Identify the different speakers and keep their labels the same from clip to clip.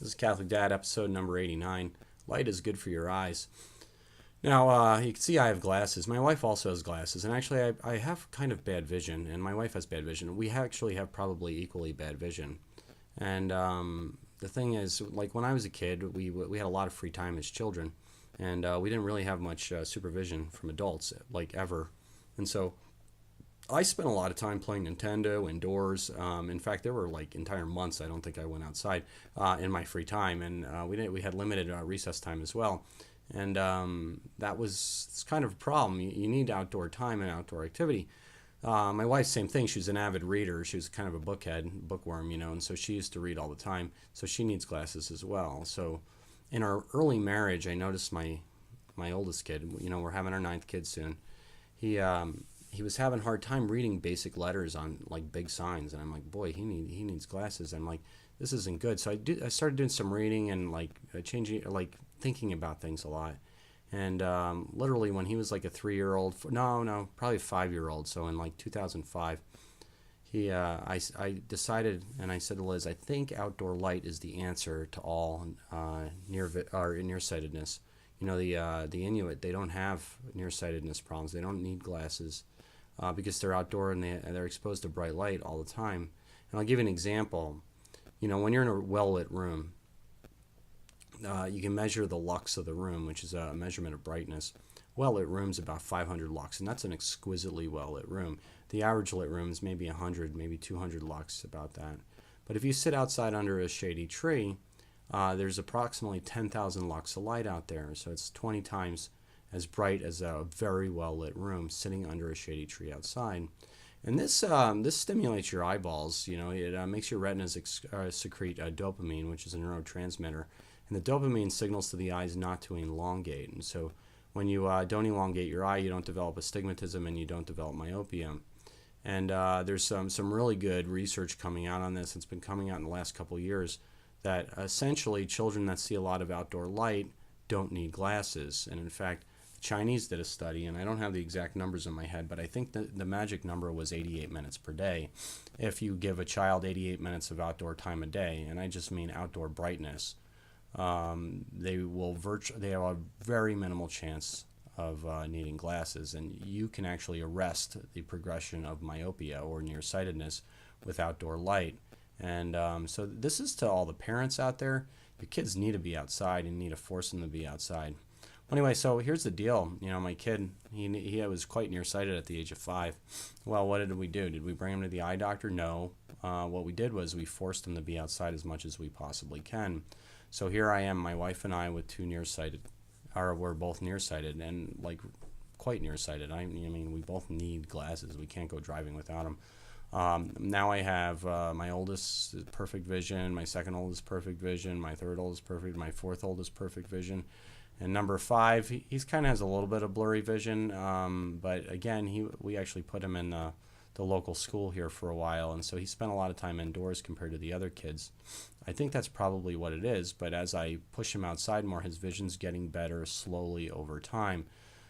Speaker 1: This is Catholic Dad, episode number 89. Light is good for your eyes. Now, you can see I have glasses. My wife also has glasses, and actually, I have kind of bad vision, and my wife has bad vision. We actually have probably equally bad vision. And the thing is, like when I was a kid, we had a lot of free time as children, and we didn't really have much supervision from adults, like ever. And so I spent a lot of time playing Nintendo indoors. In fact, there were like entire months I don't think I went outside in my free time, and we had limited recess time as well, and that was it's kind of a problem. You need outdoor time and outdoor activity. My wife, same thing. She's an avid reader. She was kind of a bookworm, and so she used to read all the time. So she needs glasses as well. So in our early marriage, I noticed my oldest kid. We're having our ninth kid soon. He was having a hard time reading basic letters on like big signs, and I'm like, boy, he needs glasses. I'm like, this isn't good. So I started doing some reading and like changing, like thinking about things a lot. And literally when he was like a 3-year-old, no, probably a 5-year-old. So in like 2005, I decided, and I said to Liz, I think outdoor light is the answer to all nearsightedness. The Inuit, they don't have nearsightedness problems. They don't need glasses because they're outdoor and they're exposed to bright light all the time. And I'll give you an example. When you're in a well-lit room, you can measure the lux of the room, which is a measurement of brightness. Well-lit room's about 500 lux, and that's an exquisitely well-lit room. The average lit room is maybe 100, maybe 200 lux, about that. But if you sit outside under a shady tree, there's approximately 10,000 lux of light out there, so it's 20 times as bright as a very well-lit room sitting under a shady tree outside. And this stimulates your eyeballs. It makes your retinas secrete dopamine, which is a neurotransmitter. And the dopamine signals to the eyes not to elongate. And so when you don't elongate your eye, you don't develop astigmatism and you don't develop myopia. And there's some really good research coming out on this. It's been coming out in the last couple of years that essentially children that see a lot of outdoor light don't need glasses. And in fact, the Chinese did a study, and I don't have the exact numbers in my head, but I think the magic number was 88 minutes per day. If you give a child 88 minutes of outdoor time a day, and I just mean outdoor brightness, they have a very minimal chance of needing glasses, and you can actually arrest the progression of myopia or nearsightedness with outdoor light. And so this is to all the parents out there. Your kids need to be outside, and you need to force them to be outside. Anyway, so here's the deal. My kid, he was quite nearsighted at the age of 5. Well, what did we do? Did we bring him to the eye doctor? No. What we did was we forced him to be outside as much as we possibly can. So here I am, my wife and I, with two nearsighted, or we're both nearsighted, and like quite nearsighted. I mean, we both need glasses. We can't go driving without them. Now I have my oldest perfect vision, my second oldest perfect vision, my third oldest perfect, my fourth oldest perfect vision, and number 5, he's kind of has a little bit of blurry vision, but again, we actually put him in the local school here for a while, and so he spent a lot of time indoors compared to the other kids. I think that's probably what it is, but as I push him outside more, his vision's getting better slowly over time.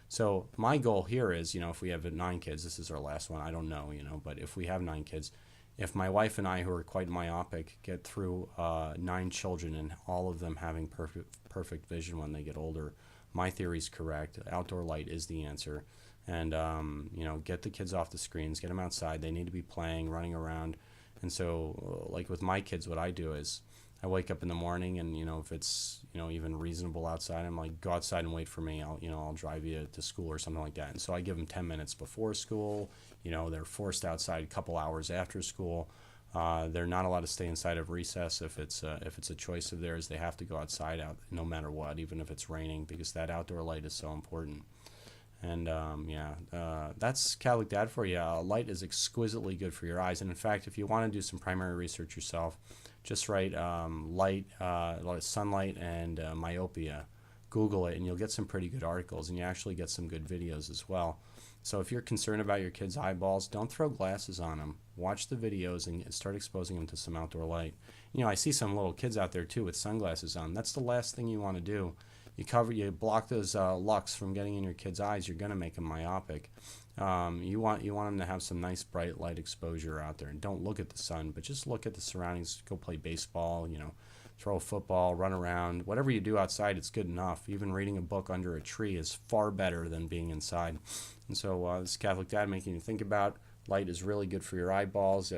Speaker 1: So my goal here is, if we have 9 kids, this is our last one, I don't know, but if we have 9 kids, if my wife and I, who are quite myopic, get through 9 children and all of them having perfect vision when they get older, my theory is correct. Outdoor light is the answer. And, get the kids off the screens, get them outside. They need to be playing, running around. And so, like with my kids, what I do is I wake up in the morning and, if it's, even reasonable outside, I'm like, go outside and wait for me. I'll drive you to school or something like that. And so I give them 10 minutes before school. They're forced outside a couple hours after school. They're not allowed to stay inside of recess if it's a choice of theirs. They have to go outside no matter what, even if it's raining, because that outdoor light is so important. And that's Catholic Dad for you. Light is exquisitely good for your eyes. And in fact, if you want to do some primary research yourself, just write sunlight and myopia. Google it, and you'll get some pretty good articles, and you actually get some good videos as well. So if you're concerned about your kids' eyeballs, don't throw glasses on them. Watch the videos and start exposing them to some outdoor light. I see some little kids out there too with sunglasses on. That's the last thing you want to do. You block those lux from getting in your kids' eyes, you're going to make them myopic. You want them to have some nice bright light exposure out there, and don't look at the sun, but just look at the surroundings. Go play baseball, throw a football, run around. Whatever you do outside, it's good enough. Even reading a book under a tree is far better than being inside. And so this Catholic Dad making you think about light is really good for your eyeballs.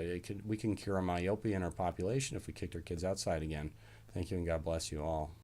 Speaker 1: We can cure myopia in our population if we kicked our kids outside again. Thank you, and God bless you all.